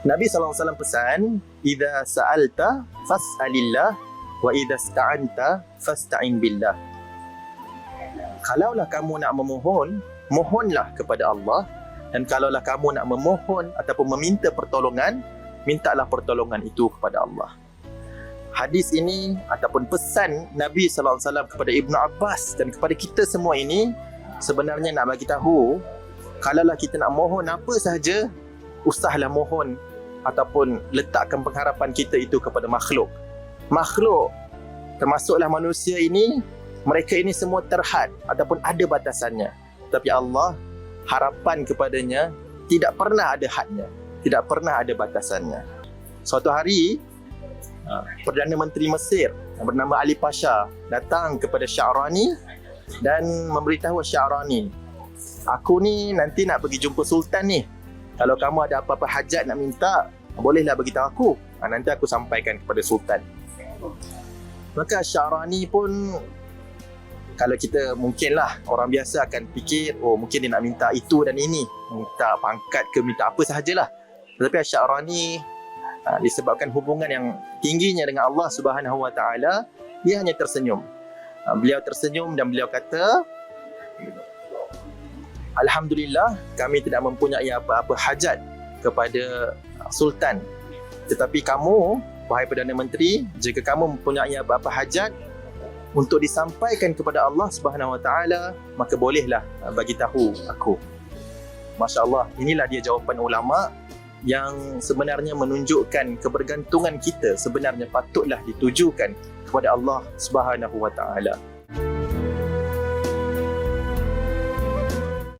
Nabi SAW pesan, "Idza sa'alta fas'alillah wa idza ista'anta fasta'in billah." Kalaulah kamu nak memohon, mohonlah kepada Allah, dan kalaulah kamu nak memohon ataupun meminta pertolongan, mintalah pertolongan itu kepada Allah. Hadis ini ataupun pesan Nabi SAW kepada Ibnu Abbas dan kepada kita semua ini sebenarnya nak bagi tahu, kalaulah kita nak mohon apa sahaja, usahlah mohon ataupun letakkan pengharapan kita itu kepada makhluk. Makhluk, termasuklah manusia ini, mereka ini semua terhad ataupun ada batasannya. Tapi Allah, harapan kepadanya tidak pernah ada hadnya, tidak pernah ada batasannya. Suatu hari, Perdana Menteri Mesir yang bernama Ali Pasha datang kepada Sya'rani dan memberitahu Sya'rani, "Aku ni nanti nak pergi jumpa Sultan ni. Kalau kamu ada apa-apa hajat nak minta, bolehlah beritahu aku. Nanti aku sampaikan kepada Sultan." Maka Sya'rani pun, kalau kita mungkinlah orang biasa akan fikir, oh mungkin dia nak minta itu dan ini, minta pangkat ke minta apa sahajalah. Tetapi Sya'rani disebabkan hubungan yang tingginya dengan Allah Subhanahu Wa Taala, dia hanya tersenyum. Beliau tersenyum dan beliau kata, "Alhamdulillah, kami tidak mempunyai apa-apa hajat kepada Sultan. Tetapi kamu, wahai Perdana Menteri, jika kamu mempunyai apa-apa hajat untuk disampaikan kepada Allah Subhanahu Wa Taala, maka bolehlah bagi tahu aku." Masya Allah, inilah dia jawapan ulama yang sebenarnya menunjukkan kebergantungan kita sebenarnya patutlah ditujukan kepada Allah Subhanahu Wa Taala.